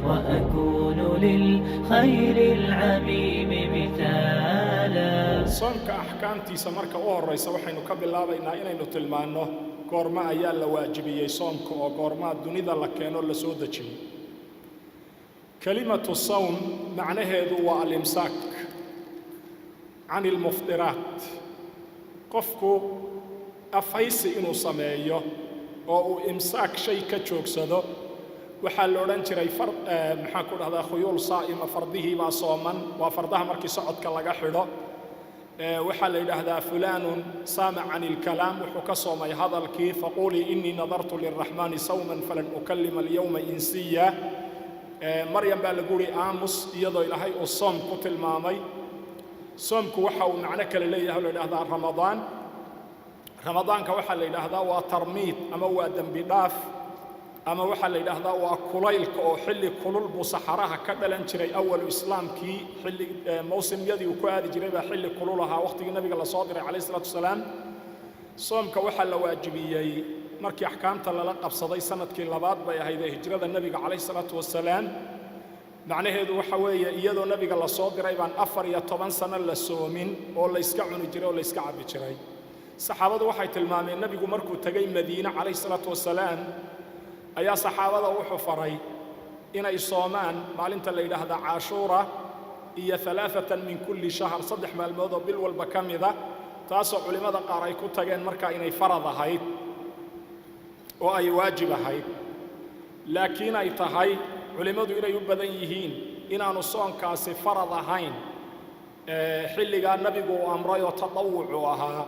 وأكون للخير العميم مثالا. صومك أحكامتي سمرك أوريس وحين كبل الله بإن إنه تلمانه قرما أيال لواجبية صومك وقرما الدنيا لكانه لسودة شيء. كلمة الصوم معناه هو الإمساك عن المفطرات. قفكو أفايس إنه سمايه أو إمساك شيء كتشوكسده وحال لورنجري فرد محاكود هذا خيول صائم فرده ما صوما وفردها مركي صعد كلا حيرو وحال هذا فلان سامع عن الكلام وحكى صومي هذا الكيف فقولي إني نظرت للرحمن صوما فلن أكلم اليوم إنسيا. مريم بالقولي آموس يضو إلى هاي الصوم قتل مامي صومك وحاو معناك لليه هذا رمضان كوحا اللي هذا وترميد أما هو دنبداف أما وحا اللي هذا وكليل أو حلي كلول بصحراها كذا جري أول إسلام كي حلي موسم يدي وكاد جري حلي كلولها وقت النبي الله صادر عليه الصلاة والسلام صوم كوحا لواجبية مركي أحكام تلقى بصدي سنة كيلابات بيا هيدا هجرة النبي عليه الصلاة والسلام معناه هذا وحوي يدو النبي الله صادر أيضا أفر يطبن سنة للسومين ولا يسكعون جري ولا يسكع بجري صحابة waxay tilmaameen nabigu markuu tagay Madiina alayhi salatu wasalaam ayaa saxaabada wuxuu faray inay soomaan maalinta la yiraahdo Ashura iyo thalathatan min kulli shahr saddex maalmood oo bil walba kamida taasoo culimada qaar ay ku tageen marka inay farad ahayd oo ay waajib ahayd laakiin ay tahay culimadu inay u badan yihiin inaanu soonkaasi farad ahayn xilliga nabigu uu amray oo tadawuc ahaa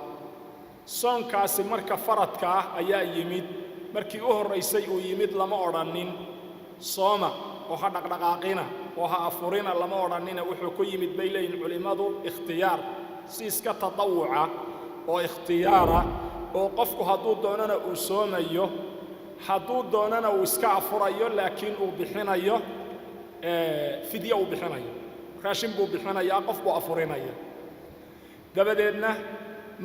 soonkaasi marka faradka ah ayaa yimid markii u horeysay uu yimid lama oranin sooma oo ha dhaqdhaqaaqina oo ha afurina lama oranina wuxuu ku yimid baylayn culimadu ikhtiyaar si iska tadawuca oo ikhtiyaara oo qofku hadduu doonana uu soomayo hadduu doonana uu iska afurayo laakiin uu bixinayo fidya uu bixinayo raashin buu bixinayaa qof buu afurinaya dabadeedna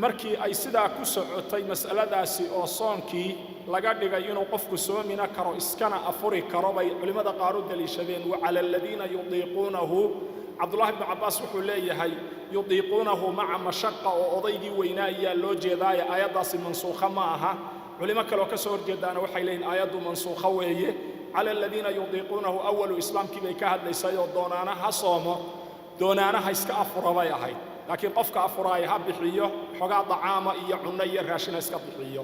markii ay sidaa ku socotay mas'aladaasi oo soonkii laga dhigay inuu qofku soomina karo iskana afuri karo bay culimada qaar u daliishadeen wa cala alladina yudiiquunahu Abdullah ibn Abbas wuxuu leeyahay yudiiquunahu ma'a mashaqqa oo odaygii weynaa ayaa loo jeedaay aayadaasi mansuukha ma aha culimo kale oo ka soo horjeedana waxay leeyihiin aayadu mansuukha weeye cala alladina yudiiquunahu awwalu islaamkii bay ka hadlaysay oo doonaana ha soomo doonaana ha iska afuro bay ahayd laakiin qofka afuraay ha bixiyo xogaa dacaama iyo cunno iyo raashin iska bixiyo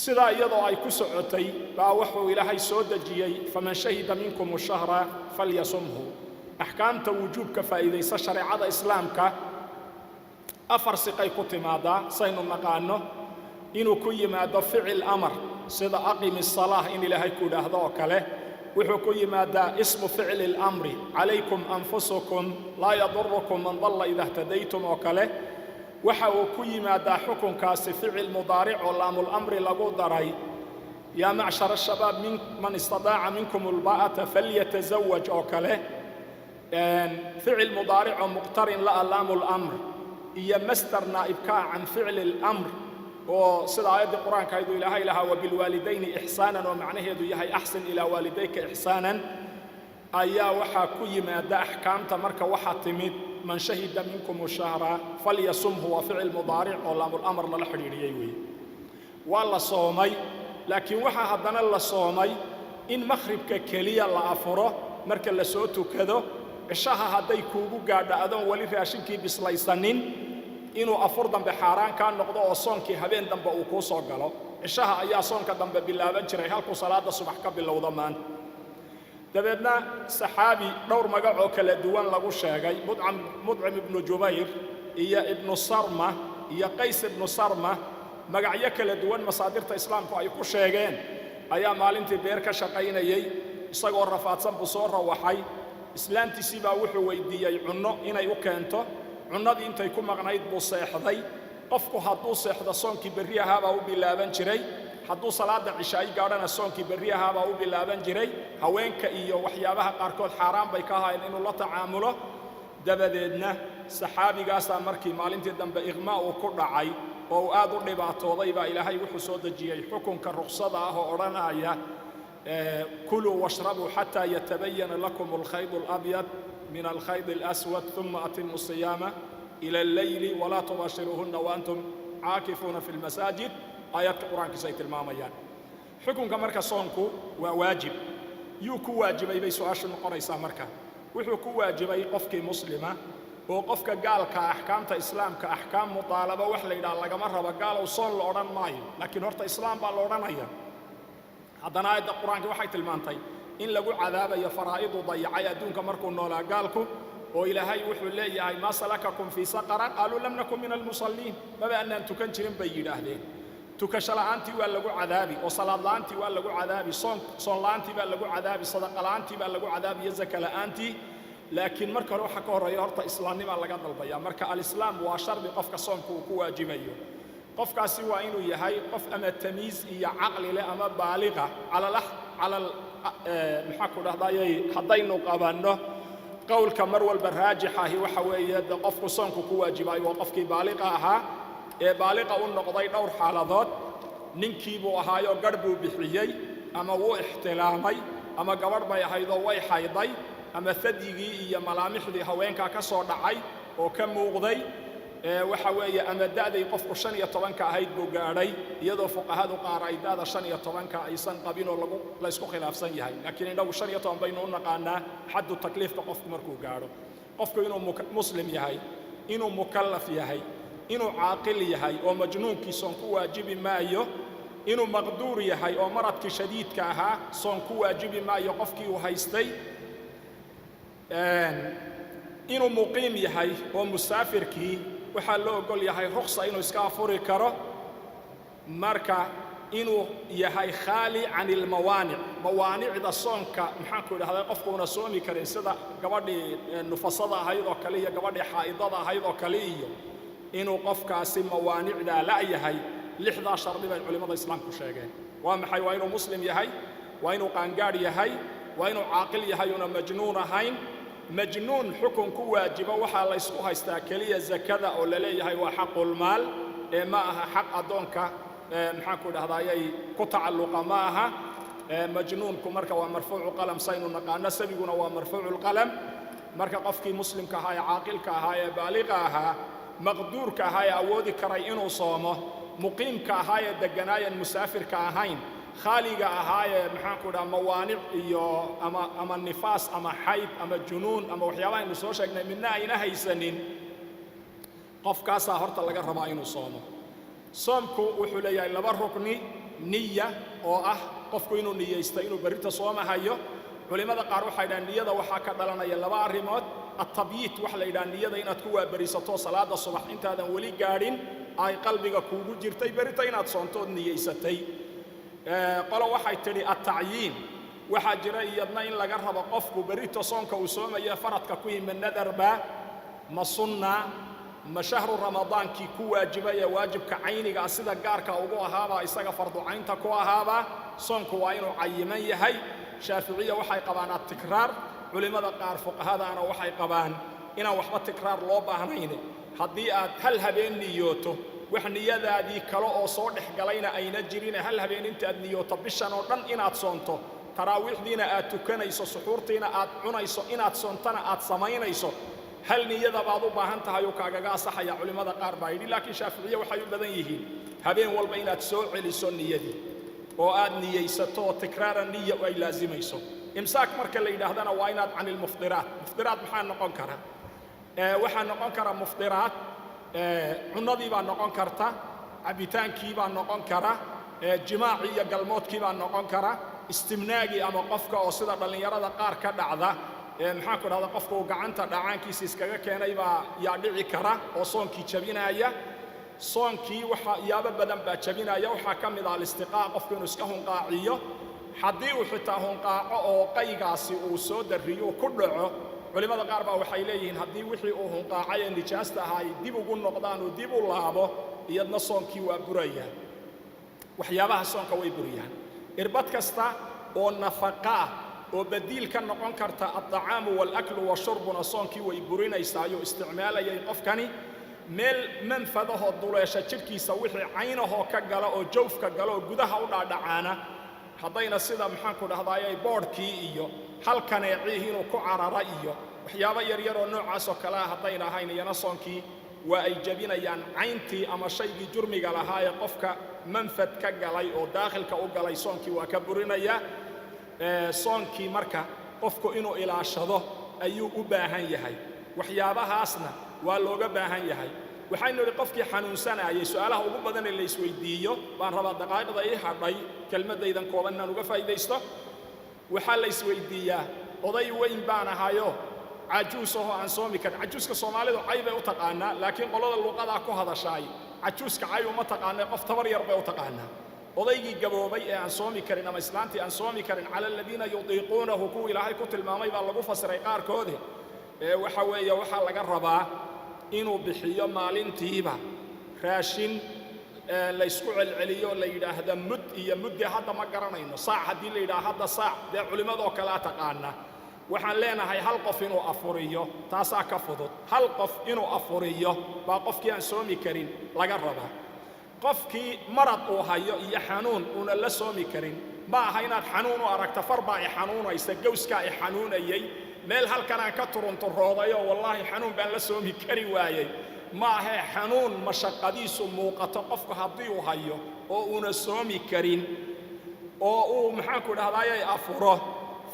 sidaa iyadoo ay ku socotay baa wuxuu ilaahay soo dejiyay faman shahida minkum ash-shahra falyasumhu ahkaamta wujuubka faa'iideysa shariicada islaamka afar siqay ku timaada saynu naqaano inuu ku yimaado ficil amar sida aqimi as-salaah in ilaahay ku dhaahdo oo kale wuxuu yimaada ismu ficil al-amri alaykum anfusukum la yadurrukum man dalla idha ihtadaytum oo kale waxa uu ku yimaada xukunkaasi ficil mudaaric oo laamul amri lagu daray ya ma'shar ash-shabab man istada'a minkum al-ba'ata falyatazawwaj oo kale ficil mudaaric oo muqtarin la laamul amr iyo masdar naa'ibka an ficil al-amr oo sida aayada quraanka aydu ilaahay laha wa bil walidayni ihsanan oo macnaheedu yahay ahsan ila walidayka ihsanan ayaa waxa ku yimaada ahkaamta marka waxa timid man shahida minkum ash-shahra falyasumhu wa fi'l mudari' oo laamul amr la xiriiriyay weey wala soomay laakiin waxa hadana la soomay in maghribka kaliya la afuro marka la soo tukado ishaha haday kuugu gaadho adoon wali raashinkii bislaysanin inuu afur dambe xaraan ka noqdo oo soonkii habeen dambe uu ku soo galo ishaha ayaa soonka dambe bilaaban jiray halku salaada subax ka bilowdo maan dabeedna saxaabi dhowr magac oo kala duwan lagu sheegay mudcim ibn jubayr iyo ibn sarma iyo qays ibn sarma magacyo kala duwan masaadirta islaamku ay ku sheegeen ayaa maalintii beer ka shaqaynayay isagoo rafaadsan buu soo rawaxay islaantiisii baa wuxuu weydiiyay cunno inay u keento cunnadii intay ku maqnayd buu seexday qofku hadduu seexdo soonkii berri ahaa baa u bilaaban jiray hadduu salaada cishaay gaadhana soonkii berri ahaa baa u bilaaban jiray haweenka iyo waxyaabaha qaarkood xaaraan bay ka ahaayeen inuu la tacaamulo dabadeedna saxaabigaasaa markii maalintii dambe iqmaa uu ku dhacay oo uu aad u dhibaatooday baa ilaahay wuxuu soo dejiyey xukunka ruqsada ah oo odhanaya كلوا واشربوا حتى يتبين لكم الخيط الأبيض من الخيط الأسود ثم أتموا الصيام إلى الليل ولا تباشروهن وأنتم عاكفون في المساجد آيات القرآن كسيت الماميان حكم كمركا صونكو وواجب يوكو واجبي بي سؤال نقريسا مركا وحكو واجبي قفك مسلمة وقفك قال كأحكام إسلام كأحكام مطالبة وحلي إذا لقى مرة قال وصول الأوران ماي لكن هرت إسلام بالأوران هي هذا آية القرآن وحي تلمانتي إن لقوا عذاب يا فرائض ضيعي دونك مركو نولا قالكم وإلهي وحو الله ما سلككم في سقر قالوا لم نكن من المصلين ما بأن أنتم كنتم بيد أهلين تكشلا أنتي ولا عذابي وصلاة أنتي ولا عذابي صون أنتي ولا عذابي صدقة أنتي ولا عذابي يزكى أنتي لكن مركا روحك وريارة إسلامي ما لقى البيا مركا الإسلام واشر بقفك صون كواجبيه قفك سوى إنه يهي قف أما التمييز هي عقل لا أما بالغة على محاكو ده حدينه قابلنا قول كمر والبراجحة هي وحوية قفك صون كواجبيه وقفك بالغها بالغة والنقضي دور حالات ننكيبو هايو قربو بحيي أما هو احتلامي أما قبر بي هايدو وي حيضي أما ثديقي إيا ملامح دي هوينكا كسور دعي وكم مغضي وحوية أما دادي قفق شنية طبانكا هايد بوغاري يدو فقهادو قاري دادا شنية طبانكا أيسان قابينو ليسكو خلاف سنيهاي لكن إنه شنية طبان بينو نقانا حد التكليف قفق مركو قارو قفق إنو مسلم يهي إنو مكلف يهي إنو عاقل يهي ومجنونكي صنكو واجب مايو إنو مقدور يهي ومرضك شديد كاها صنكو واجب مايو قفكي وهيستي إنو مقيم يهي ومسافركي وحالو قول يهي رخصة إنو إسكافوري كارو ماركا إنو يهي خالي عن الموانع موانع دا صنكا محاكو لهذا قفكو نسومي كرين سيدا قبادي نفصدا هايدو كالية قبادي حائضا هايدو كالية إنه قفكاسي موانعدا لا يهي 11 ربي علماء الإسلام كشيغين ومحي وإنه مسلم يهي وإنه قانقار يهي وإنه عاقل يهي وإنه مجنون هين مجنون حكم كواجبه وحا الله يسقوها استاكلية زكاة أو للي يهي وحق المال معها حق أدونك محاكو هذا كتعلق معها مجنون كمركا ومرفوع قلم سين نقانا سبيقنا ومرفوع القلم مركا قفكي مسلم كهاي عاقل كهاي بالغها مقدور كهاي أودي كراي إنه صومه مقيم كهاي دجنايا مسافر كهاين خالق كهاي محاكو ده موانع إيو أما النفاس أما حيض أما الجنون أما وحيوان نسوشنا منا إنا هيسنين قف كاسا هرت الله جرب إنه صومه صومكو وحليا إلا بركني نية أو قفكو إنه نية يستينو بريت صومه هايو ولماذا قارو حيدا نية وحكى لنا يلا بارمات التبييت وحلا إلى النية إن تكون بريستو صلاة الصبح أنت هذا ولي قارن أي قلبك كوجو جرتي بريتين أتصنتو النية ستي قالوا واحد تري التعيين واحد جرى يدنا إن لجرها بقفك بريتو صنك وسوما يا فرتك كوي من ندر با ما صنع ما شهر رمضان كي كواجبة يا واجب كعينك أصلا جارك أوجو هذا إسقى فرض عين تكوا هذا صنك وعينه عيمية هي شافعية وحي قبان التكرار علماء قار فقهاء أنا وحي قبان إنا وحبة تكرار لو باهنين هدي هل هبين نيوتو وحنية ذي كلا أو صورح قلينا أين جرينا هل هبين أنت نيوتو بشان ورن إنا تصنتو تراويح دينا أتوكنا يسو سحورتنا أتعنا يسو إنا تصنتنا أتصمينا يسو هل نية بعضو باهنتها يوكاغا صح يا علماء قار بايدي لكن شافعية وحي بدنيه هبين والبين تسوع لسون نيدي وآد نية يستو تكرار النية وأي لازم يسو إمساك مركا اللي يدهدنا واينات عن المفطرات مفطرات محان نقون كرا وحان نقون كرا مفطرات عنادي بان نقون كرتا عبيتان كي بان نقون كرا جماعي قلموت كي بان نقون كرا استمناقي أما قفك أو صدا بلن يرى قار كدعذا محاكو هذا قفك وقعنتا دعان كي سيسكاقا كينا يبا يعدعي كرا وصون كي تشابينا ايا صونكي وحا يابا بدن باجبينا يا وحا كمid ah istiqaa qofkanu iska hunqaaciyo hadii uu xitaa hunqaaco oo qaygaasi uu soo dariyo ku dhaco culimada qaar baa waxay leeyihiin hadii wixii uu hunqaacay nijaasta ahay dib ugu noqdaan oo dib u laabo iyadna soonkii waa buraya waxyaabaha soonka way buriyaan irbad kasta oo nafaqa oo badiil ka noqon karta at-ta'am wal-akl wa-shurbuna soonkii way burinaysaa iyo isticmaalayay qofkani meel manfadaho duleesha jirkiisa wixii caynaho ka gala oo jawfka gala oo gudaha u dhaadhacaana haddayna sida maxaanku dhahdaayay boodhkii iyo halkaneecihii inuu ku carara iyo waxyaabo yaryar oo noocaas oo kale ah haddayna ahayn iyana soonkii waa ay jebinayaan cayntii ama shaygii jurmiga lahaa ee qofka manfad ka galay oo daakhilka u galay soonkii waa ka burinaya soonkii marka qofku inuu ilaashado ayuu u baahan yahay waxyaabahaasna waa looga baahan yahay waxaynu idhi qofkii xanuunsanayay su'aalaha ugu badan ee la isweydiiyo baan rabaa daqaaiqda ii hadhay kelmaddaydan kooban inaan uga faa'iidaysto waxaa la isweydiiyaa oday weyn baan ahayo cajuus ahoo aan soomi karin cajuuska soomaalidu cay bay u taqaanaa laakiin qolada luuqadaa ku hadashaay cajuuska cay uma taqaanee qof tabar yar bay u taqaanaa odaygii gaboobay ee aan soomi karin ama islaantii aan soomi karin cala aladiina yudiiquunahu kuwa ilaahay ku tilmaamay baa lagu fasiray qaarkoodi waxa weeye waxaa laga rabaa inuu bixiyo maalintiiba raashin la isku celceliyo la yidhaahda mud iyo mudde hadda ma garanayno saac haddii la yidhaha hadda saac dee culimmadoo kalea taqaana waxaan leenahay hal qof inuu afuriyo taasaa ka fudud hal qof inuu afuriyo baa qofkii aan soomi karin laga rabaa qofkii marad uu hayo iyo xanuun uuna la soomi karin ma aha inaad xanuun u aragta far baa i xanuunaysa gawskaa i xanuunayay meel halkan aan ka turunturoodayo wallaahi xanuun baan la soomi kari waayey ma ahee xanuun mashaqadiisu muuqato qofku haddii uu hayo oo uuna soomi karin oo uu maxaanku dhahdaayay afuro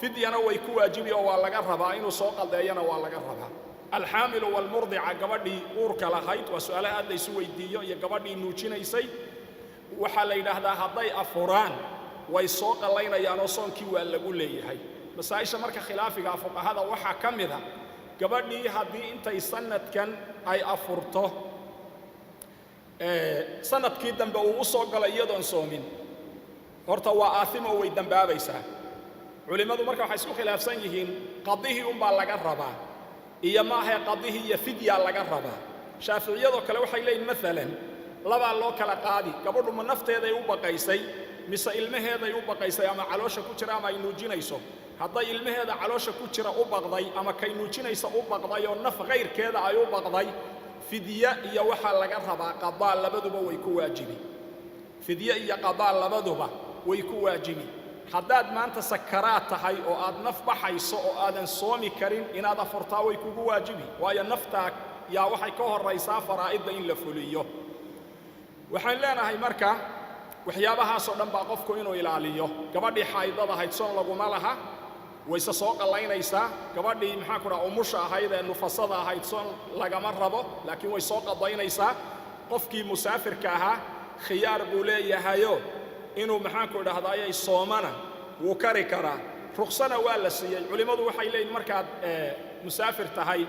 fidyana way ku waajibi oo waa laga rabaa inuu soo qaldeeyana waa laga rabaa alxaamilu walmurdica gabadhii uurka lahayd waa su'aalaha aad laysu weydiiyo iyo gabadhii nuujinaysay waxaa la yidhaahdaa hadday afuraan way soo qallaynayaan oo soonkii waa lagu leeyahay masaa'isha marka khilaafiga fuqahada waxaa ka mid a gabadhii haddii intay sanadkan ay afurto sanadkii dambe uu u soo galay iyadoon soomin horta waa aasimo way dambaabaysaa culimmadu marka waxay isku khilaafsan yihiin qadihii unbaa laga rabaa iyo maahae qadihii iyo fidyaa laga rabaa shaaficiyadoo kale waxay leeyihin maalan labaa loo kala qaadi gabadhu ma nafteeday u baqaysay mise ilmaheeday u baqaysay ama caloosha ku jira ama ay nuujinayso hadday ilmaheeda caloosha ku jira u baqday ama kay nuujinaysa u baqday oo naf kayrkeeda ay u baqday fidye iyo waxaa laga rabaa qadaa labaduba way ku waajibi fidye iyo qadaa labaduba way ku waajibi haddaad maanta sakaraad tahay oo aad naf baxayso oo aadan soomi karin inaad afurtaa way kugu waajibi waayo naftaa yaa waxay ka horraysaa faraa'idda in la fuliyo waxaan leenahay marka waxyaabahaasoo dhan baa qofku inuu ilaaliyo gabadhii xaydada ahayd soon laguma laha wayse soo qallaynaysaa gabadhii maxaan ku dhaha umusha ahayd ee nufasada ahayd soon lagama rabo laakiin way soo qadaynaysaa qofkii musaafirka ahaa khiyaar buu leeyahayo inuu maxaanku dhahdaayay soomana wuu kari karaa ruksana waa la siiyey culimmadu waxay leeyihin markaad musaafir tahay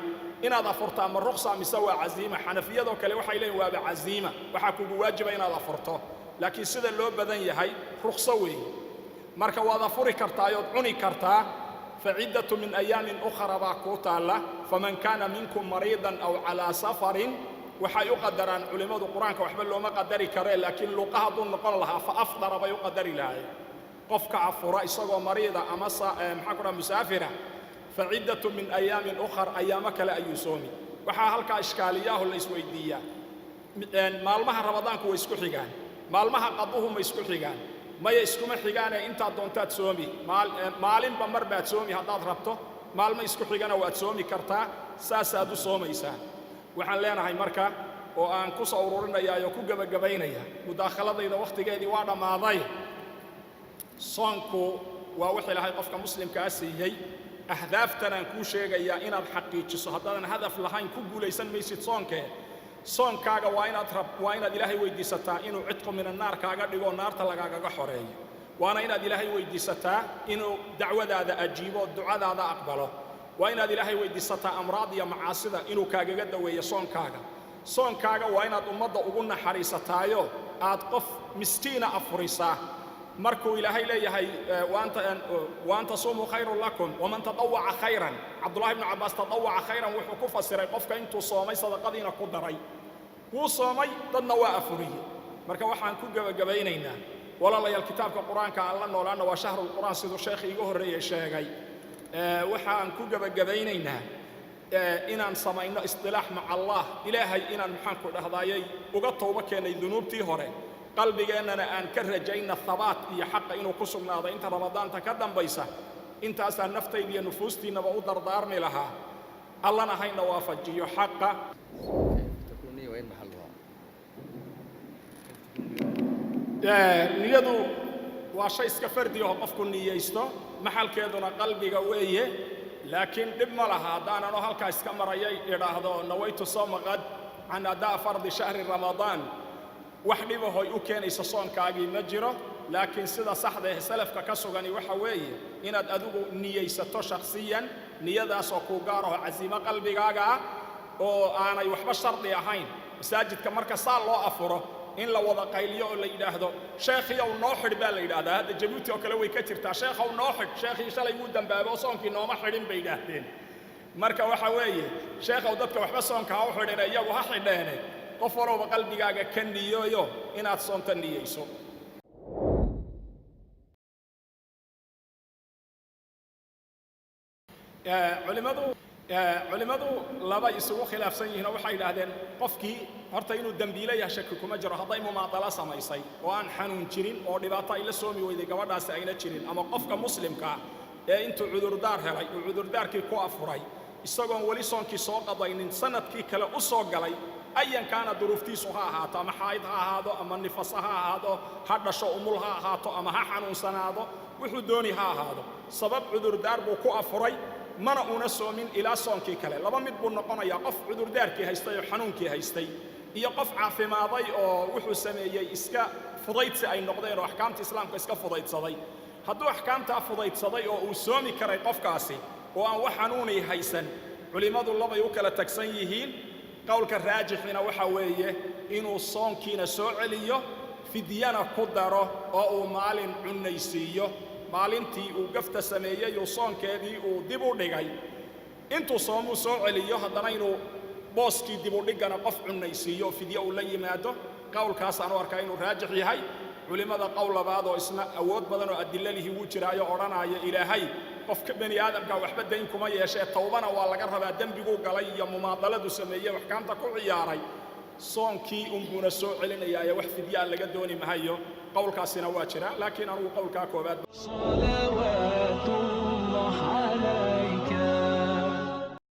inaad afurto ama ruksa mise waa caziima xanafiyadoo kale waxay leeyihin waaba caziima waxaa kugu waajiba inaad afurto laakiin sida loo badan yahay rukso weeye marka waad afuri kartaayood cuni kartaa faciddatu min ayaamin ukhra baa kuu taalla faman kaana minkum mariidan aw calaa safarin waxay u qadaraan culimmadu qur-aanka waxba looma qadari karee laakiin luqa hadduu noqon lahaa fa afdara bay u qadari lahaayeen qofka afura isagoo mariida ama maxaan ku dhaha musaafira faciddatu min ayaamin ukhar ayaamo kale ayuu soomi waxaa halkaa ishkaaliyaahu la isweydiiyaa maalmaha ramadaanku way isku xigaan maalmaha qaduhu ma isku xigaan maya iskuma xigaanee intaad doontaad soomi maalinba mar baad soomi haddaad rabto maalmo isku xigana waad soomi kartaa saasaad u soomaysaa waxaan leenahay marka oo aan ku soo ururinayaa oo ku gabagabaynaya mudaakhaladayda wakhtigeedii waa dhammaaday soonku waa wix ilaahay qofka muslimkaa siiyey ahdaaftan aan kuu sheegayaa inaad xaqiijiso haddaadan hadaf lahayn ku guulaysan maysid soonkee soonkaaga waa inaad ilaahay weydiisataa inuu cidqu min annaar kaaga dhigo naarta lagaagaga xoreeyo waana inaad ilaahay weydiisataa inuu dacwadaada ajiibo ducadaada aqbalo waa inaad ilaahay weydiisataa amraad iyo macaasida inuu kaagaga daweeyo soonkaaga waa inaad ummadda ugu naxariisataayo aad qof miskiina afurisaa markuu ilaahay leeyahay waan tasuumuu khayrun lakum waman tadawaca khayran cabdullahi ibnu cabbaas tadawaca khayran wuxuu ku fasiray qofka intuu soomay sadaqadiina ku daray wuu soomay dadna waa afuriyey marka waxaan ku gebagabaynaynaa walaalayaal kitaabka qur-aanka aan la noolaana waa shahrulqur'aan siduu sheekhii iga horreeyey sheegay waxaan ku gebagabaynaynaa inaan samayno istilaax maca allah ilaahay inaan maxaanku dhahdaayay uga tooba keenay dunuubtii hore qalbigeennana aan ka rajayna thabaat iyo xaqa inuu ku sugnaado inta ramadaanta ka dambaysa intaasaa naftayda iyo nufuustiinnaba u dardaarmi lahaa allana hayna waafajiyo xaqa niyadu waa shay iska fardi oo qofku niyeysto maxalkeeduna qalbiga weeye laakiin dhib ma laha haddaananoo halkaa iska marayay idhaahdo nawaytu sawma qad can adaa fardi shahri ramadaan wax dhibahoy u keenaysa soonkaagii ma jiro laakiin sida saxda ee salafka ka sugani waxa weeye inaad adigu niyeysato shakhsiyan niyadaasoo kuu gaar aho casiimo qalbigaaga ah oo aanay waxba shardi ahayn masaajidka marka saa loo afuro in la wada qayliyo oo la yidhaahdo sheekhiyow noo xidh baa la yidhaahdaa hadda jabuuti oo kale way ka jirtaa sheekhow noo xidh sheekhii shalay wuu dambaabo oo soonkii nooma xidhin bay yidhaahdeen marka waxa weeye sheekhow dadka waxba soonka ha u xidhine iyagu ha xidheene qof walowba qalbigaaga ka niyoyo inaad soonta niyeyso culimadu laba isugu khilaafsan yihiin oo waxay yidhaahdeen qofkii horta inuu dembiile yahay shaki kuma jiro hadday mumaadalo samaysay oo aan xanuun jirin oo dhibaato ay la soomi weyday gabadhaasi ayna jirin ama qofka muslimka ah ee intuu cudurdaar helay uu cudurdaarkii ku afuray isagoon weli soonkii soo qadaynin sanadkii kale u soo galay ayankaana duruuftiisu ha ahaato ama xaayid ha ahaado ama nifasa ha ahaado ha dhasho umul ha ahaato ama ha xanuunsanaado wuxuu dooni ha ahaado sabab cudurdaar buu ku afuray mana una soomin ilaa soonkii kale laba mid buu noqonayaa qof cudurdaarkii haystay oo xanuunkii haystay iyo qof caafimaaday oo wuxuu sameeyey iska fudaydsi ay noqdeen oo axkaamta islaamka iska fudaydsaday hadduu axkaamtaa fudaydsaday oo uu soomi karay qofkaasi oo aan wax xanuunay haysan culimmadu labay u kala tagsan yihiin qowlka raajixina waxa weeye inuu soonkiina soo celiyo fidyana ku daro oo uu maalin cunaysiiyo maalintii uu gafta sameeyey oo soonkeedii uu dib u dhigay intuu soomuu soo celiyo haddana inuu booskii dib u dhigana qof cunaysiiyo fidyo uu la yimaado qowlkaasaan u arkaa inuu raajix yahay culimmada qowl labaad oo isna awood badan oo adilla lihi wuu jiraayo odhanaya ilaahay qofka bani aadamka waxba dayn kuma yeeshee tawbana waa laga rabaa dembiguu galay iyo mumaadaladu sameeyey axkaamta ku ciyaaray soonkii unbuuna soo celinayaaye wax fidyaa laga dooni mahayo qowlkaasina waa jira laakiin anugu qowlkaa koobaad صلوات الله عليك